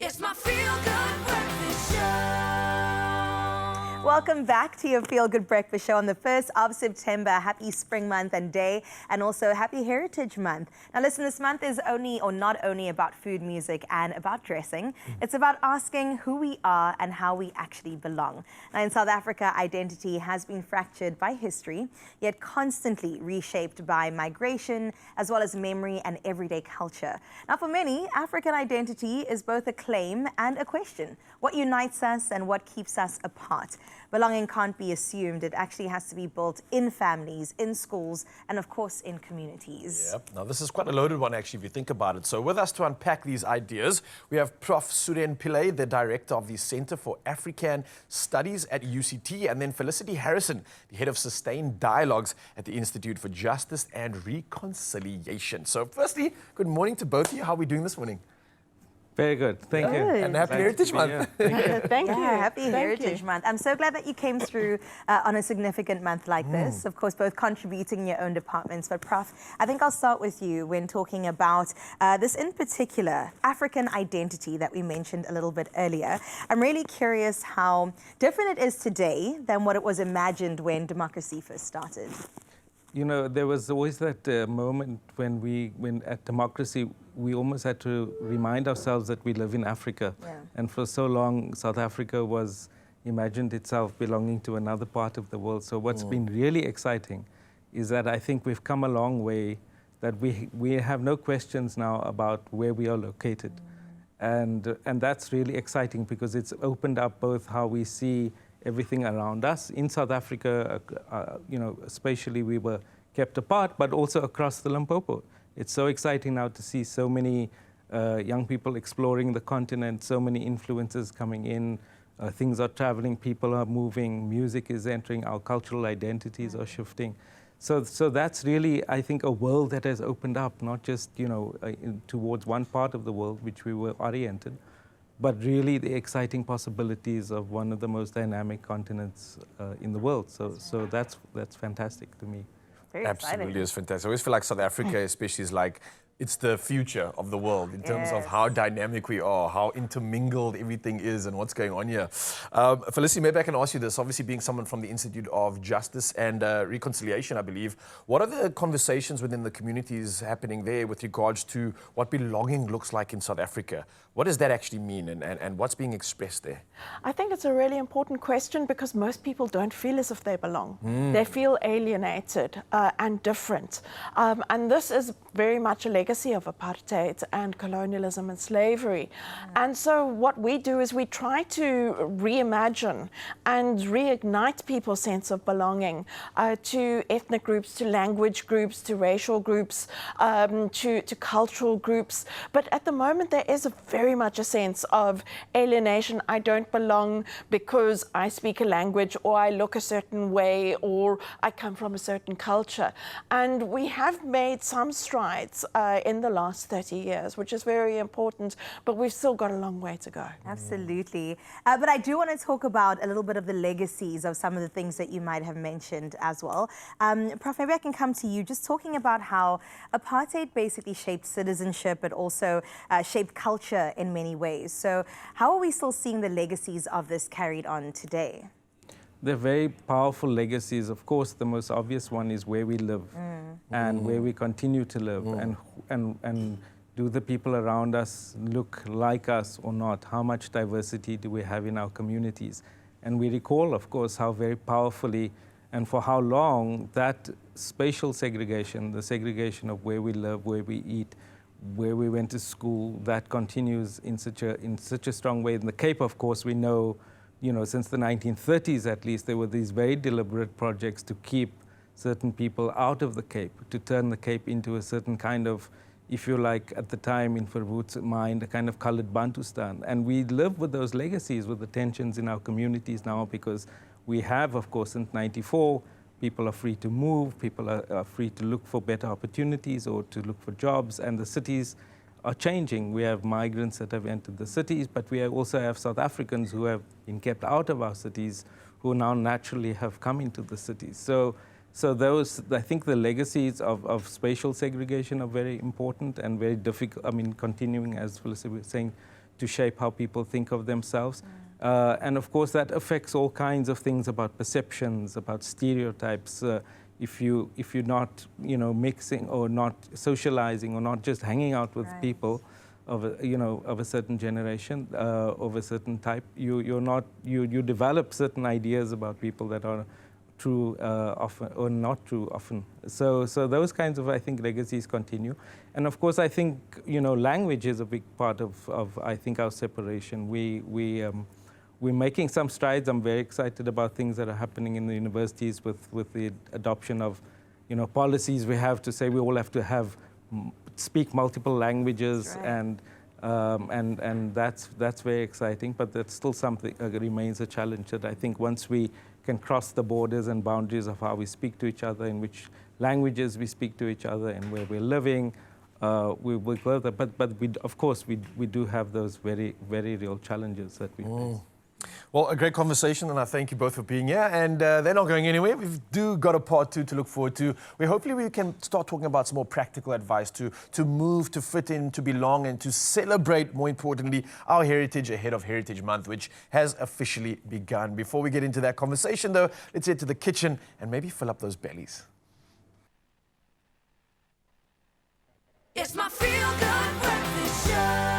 It's my feel-good breakfast show. Welcome back to your Feel Good Breakfast Show on the 1st of September. Happy Spring Month and Day, and also Happy Heritage Month. Now listen, this month is not only about food, music, and about dressing. It's about asking who we are and how we actually belong. Now in South Africa, identity has been fractured by history, yet constantly reshaped by migration, as well as memory and everyday culture. Now for many, African identity is both a claim and a question. What unites us and what keeps us apart? Belonging can't be assumed. It actually has to be built in families, in schools, and of course in communities. Yep. Now this is quite a loaded one actually if you think about it. So with us to unpack these ideas, we have Prof. Suren Pillay, the director of the Center for African Studies at UCT, and then Felicity Harrison, the head of Sustained Dialogues at the Institute for Justice and Reconciliation. So firstly, good morning to both of you. How are we doing this morning? Very good. Thank you. And Happy Heritage Month. Thank you. Happy Heritage Month. I'm so glad that you came through on a significant month like this. Of course, both contributing in your own departments. But Prof, I think I'll start with you when talking about this in particular, African identity that we mentioned a little bit earlier. I'm really curious how different it is today than what it was imagined when democracy first started. You know, there was always that moment when at democracy, we almost had to remind ourselves that we live in Africa. Yeah. And for so long, South Africa was imagined itself belonging to another part of the world. So what's been really exciting is that I think we've come a long way, that we have no questions now about where we are located. And that's really exciting because it's opened up both how we see everything around us. In South Africa, you know, spatially we were kept apart, but also across the Limpopo. It's so exciting now to see so many young people exploring the continent, so many influences coming in, things are traveling, people are moving, music is entering, our cultural identities are shifting. So that's really, I think, a world that has opened up, not just, you know, towards one part of the world, which we were oriented, but really the exciting possibilities of one of the most dynamic continents in the world. So that's fantastic to me. Very Absolutely, exciting. it's fantastic. I always feel like South Africa especially is like, it's the future of the world in terms of how dynamic we are, how intermingled everything is and what's going on here. Felicity, maybe I can ask you this, obviously being someone from the Institute of Justice and Reconciliation, I believe, what are the conversations within the communities happening there with regards to what belonging looks like in South Africa? What does that actually mean and what's being expressed there? I think it's a really important question because most people don't feel as if they belong. They feel alienated and different. And this is very much a legacy of apartheid and colonialism and slavery. And so what we do is we try to reimagine and reignite people's sense of belonging to ethnic groups, to language groups, to racial groups, to cultural groups. But at the moment there is very much a sense of alienation. I don't belong because I speak a language or I look a certain way or I come from a certain culture. And we have made some strides in the last 30 years, which is very important, but we've still got a long way to go. Absolutely. But I do want to talk about a little bit of the legacies of some of the things that you might have mentioned as well. Prof, maybe I can come to you just talking about how apartheid basically shaped citizenship, but also shaped culture in many ways. So how are we still seeing the legacies of this carried on today? They're very powerful legacies. Of course, the most obvious one is where we live and where we continue to live and do the people around us look like us or not? How much diversity do we have in our communities? And we recall, of course, how very powerfully and for how long that spatial segregation, the segregation of where we live, where we eat, where we went to school, that continues in such a strong way. In the Cape, of course, we know, you know, since the 1930s at least, there were these very deliberate projects to keep certain people out of the Cape, to turn the Cape into a certain kind of, if you like, at the time in Verwoerd's mind, a kind of colored Bantustan. And we live with those legacies, with the tensions in our communities now, because we have, of course, since '94, people are free to move, people are free to look for better opportunities or to look for jobs, and the cities are changing. We have migrants that have entered the cities, but we also have South Africans who have been kept out of our cities, who now naturally have come into the cities. So those, I think the legacies of spatial segregation are very important and very difficult, I mean, continuing, as Felicity was saying, to shape how people think of themselves. And of course, that affects all kinds of things about perceptions, about stereotypes. If you're not, mixing or not socializing or not just hanging out with people of a certain generation, of a certain type, you develop certain ideas about people that are true often or not true often. So those kinds of, I think, legacies continue. And of course, I think, language is a big part of I think, our separation. We're making some strides. I'm very excited about things that are happening in the universities with the adoption of, policies we have to say we all have to speak multiple languages, right. and that's very exciting. But that's still something remains a challenge that I think once we can cross the borders and boundaries of how we speak to each other, in which languages we speak to each other, and where we're living, we will go there. But of course we do have those very, very real challenges that we face. Well, a great conversation, and I thank you both for being here. And they're not going anywhere. We've got a part 2 to look forward to, where hopefully we can start talking about some more practical advice to move, to fit in, to belong, and to celebrate, more importantly, our heritage ahead of Heritage Month, which has officially begun. Before we get into that conversation, though, let's head to the kitchen and maybe fill up those bellies. It's my feel-good breakfast show.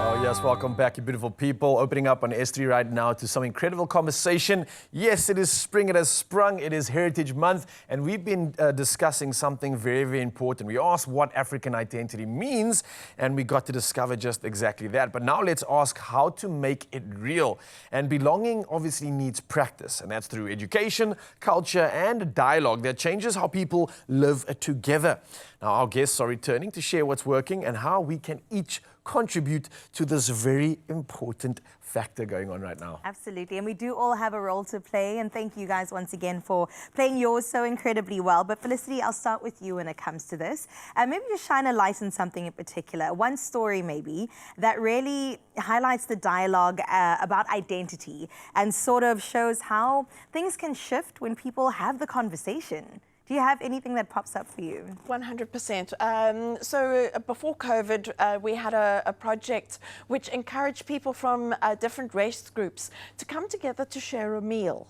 Oh, yes, welcome back, you beautiful people. Opening up on S3 right now to some incredible conversation. Yes, it is spring, it has sprung, it is Heritage Month, and we've been discussing something very, very important. We asked what African identity means, and we got to discover just exactly that. But now let's ask how to make it real. And belonging obviously needs practice, and that's through education, culture, and dialogue that changes how people live together. Now, our guests are returning to share what's working and how we can each contribute to this very important factor going on right now. Absolutely, and we do all have a role to play, and thank you guys once again for playing yours so incredibly well. But Felicity, I'll start with you when it comes to this. Maybe just shine a light on something in particular, one story maybe that really highlights the dialogue about identity and sort of shows how things can shift when people have the conversation. Do you have anything that pops up for you? 100%. So before COVID, we had a project which encouraged people from different race groups to come together to share a meal.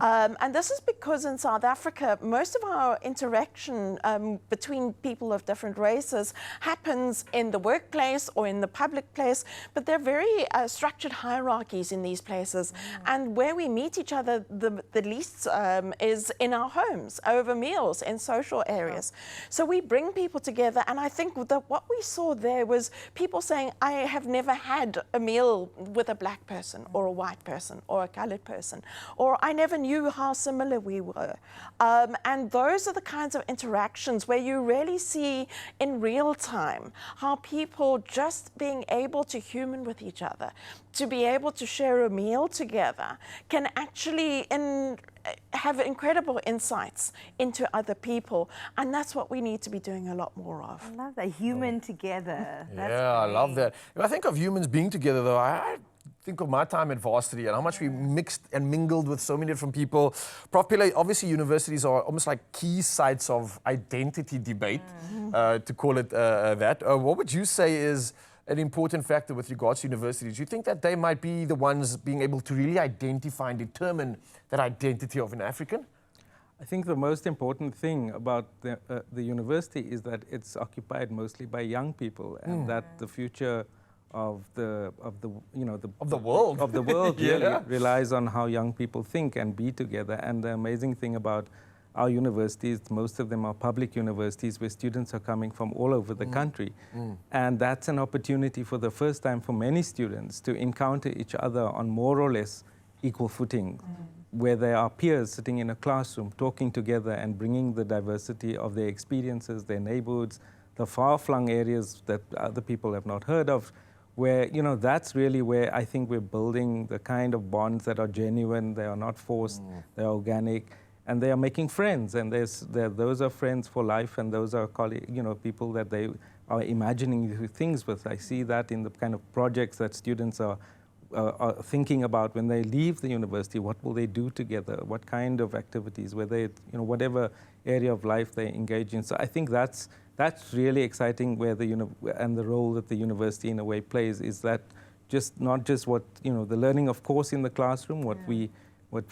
And this is because in South Africa, most of our interaction between people of different races happens in the workplace or in the public place, but there are very structured hierarchies in these places. And where we meet each other the least is in our homes over meals in social areas. So we bring people together, and I think that what we saw there was people saying, I have never had a meal with a black person or a white person or a colored person, or I never knew how similar we were. And those are the kinds of interactions where you really see in real time how people just being able to human with each other, to be able to share a meal together, can actually have incredible insights into other people, and that's what we need to be doing a lot more of. I love that, human together. That's I great. love that. If I think of humans being together, though, I think of my time at varsity and how much we mixed and mingled with so many different people. Prof. Pillay, obviously universities are almost like key sites of identity debate, to call it that. What would you say is an important factor with regards to universities? Do you think that they might be the ones being able to really identify and determine that identity of an African? I think the most important thing about the university is that it's occupied mostly by young people, and that the future of the world really relies on how young people think and be together. And the amazing thing about our universities, most of them are public universities where students are coming from all over the country. And that's an opportunity for the first time for many students to encounter each other on more or less equal footing, where they are peers sitting in a classroom, talking together and bringing the diversity of their experiences, their neighborhoods, the far-flung areas that other people have not heard of, where, that's really where I think we're building the kind of bonds that are genuine, they are not forced, they're organic, and they are making friends, and those are friends for life, and those are people that they are imagining things with. I see that in the kind of projects that students are are thinking about when they leave the university, what will they do together, what kind of activities, whether it, whatever area of life they engage in. So I think that's really exciting, where and the role that the university in a way plays is that not just what the learning, of course, in the classroom, what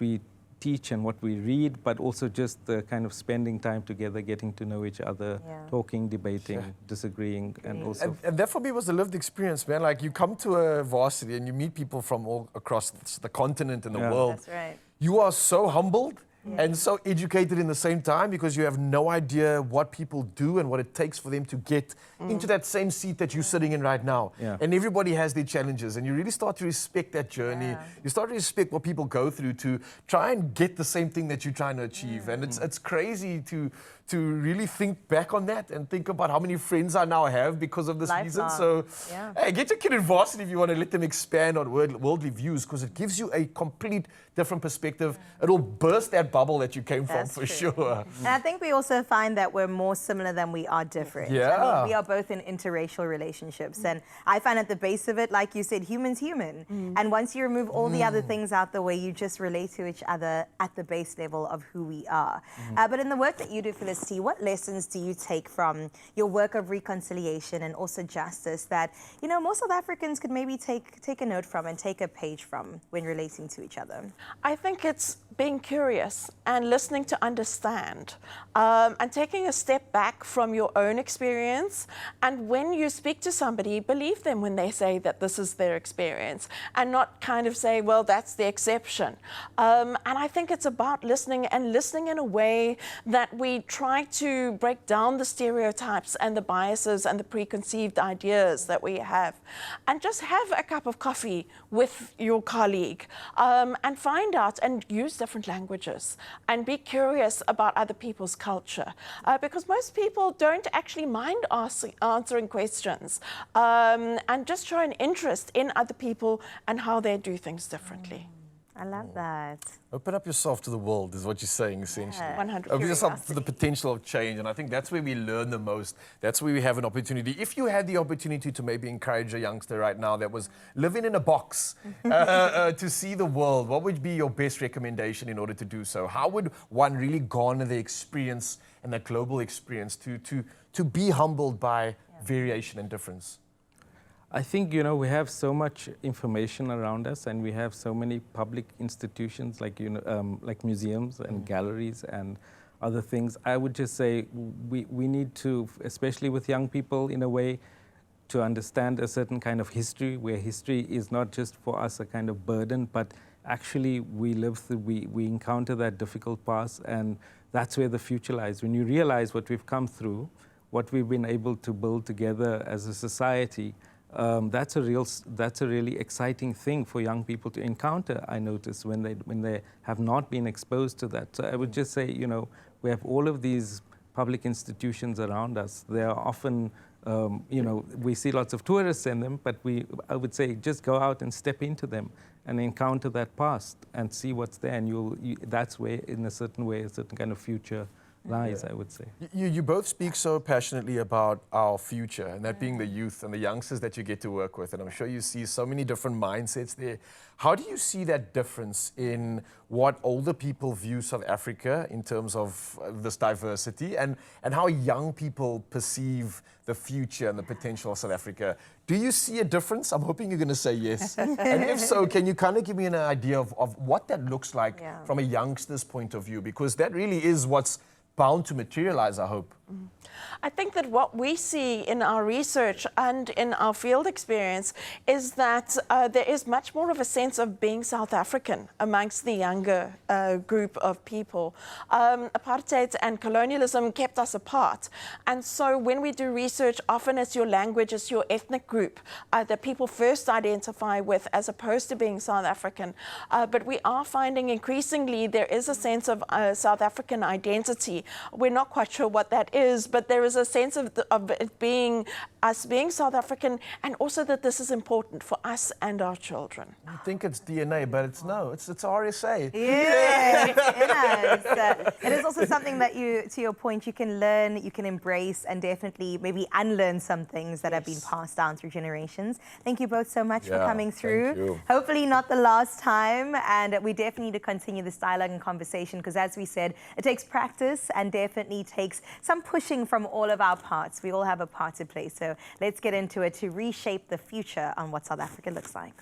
we teach and what we read, but also just the kind of spending time together, getting to know each other, talking, debating, disagreeing, and also... And that for me was a lived experience, man. Like, you come to a varsity and you meet people from all across the continent and the world. That's right. You are so humbled and so educated in the same time, because you have no idea what people do and what it takes for them to get into that same seat that you're sitting in right now. Yeah. And everybody has their challenges, and you really start to respect that journey. You start to respect what people go through to try and get the same thing that you're trying to achieve. And it's crazy to really think back on that and think about how many friends I now have because of this reason. So hey, get your kid in varsity if you want to let them expand on worldly views, because it gives you a complete different perspective. It'll burst that bubble that you came from, for sure. And I think we also find that we're more similar than we are different. Yeah. I mean, we are both in interracial relationships. And I find at the base of it, like you said, human's human. And once you remove all the other things out the way, you just relate to each other at the base level of who we are. But in the work that you do, Felicity, what lessons do you take from your work of reconciliation and also justice that, more South Africans could maybe take a note from and take a page from when relating to each other? I think it's being curious and listening to understand, and taking a step back from your own experience. And when you speak to somebody, believe them when they say that this is their experience, and not kind of say, well, that's the exception. And I think it's about listening, and listening in a way that we try to break down the stereotypes and the biases and the preconceived ideas that we have, and just have a cup of coffee with your colleague, and find out and use different languages and be curious about other people's culture, because most people don't actually mind answering questions, and just show an interest in other people and how they do things differently. I love that. Open up yourself to the world is what you're saying, essentially. 100%. Open yourself to the potential of change, and I think that's where we learn the most. That's where we have an opportunity. If you had the opportunity to maybe encourage a youngster right now that was living in a box to see the world, what would be your best recommendation in order to do so? How would one really garner the experience and that global experience to be humbled by variation and difference? I think, we have so much information around us, and we have so many public institutions like museums and galleries and other things. I would just say we need to, especially with young people, in a way, to understand a certain kind of history, where history is not just for us a kind of burden, but actually we live through, we encounter that difficult past, and that's where the future lies. When you realize what we've come through, what we've been able to build together as a society, that's a really exciting thing for young people to encounter, I notice, when they have not been exposed to that. So I would just say, we have all of these public institutions around us. They are often, we see lots of tourists in them, but I would say just go out and step into them and encounter that past and see what's there, and that's where, in a certain way, a certain kind of future lies, I would say. You both speak so passionately about our future, and that being the youth and the youngsters that you get to work with, and I'm sure you see so many different mindsets there. How do you see that difference in what older people view South Africa in terms of this diversity, and how young people perceive the future and the potential of South Africa? Do you see a difference? I'm hoping you're going to say yes. And if so, can you kind of give me an idea of what that looks like from a youngster's point of view? Because that really is what's bound to materialize, I hope. I think that what we see in our research and in our field experience is that there is much more of a sense of being South African amongst the younger group of people. Apartheid and colonialism kept us apart. And so when we do research, often it's your language, it's your ethnic group that people first identify with, as opposed to being South African. But we are finding increasingly there is a sense of South African identity. We're not quite sure what that is, but there is a sense of it being us being South African, and also that this is important for us and our children. I think it's DNA, but it's RSA. Yes, it is also something that to your point, you can learn, you can embrace, and definitely maybe unlearn some things that have been passed down through generations. Thank you both so much for coming through. Thank you. Hopefully not the last time, and we definitely need to continue this dialogue and conversation, because as we said, it takes practice and definitely takes some pushing from all of our parts. We all have a part to play, so let's get into it to reshape the future on what South Africa looks like.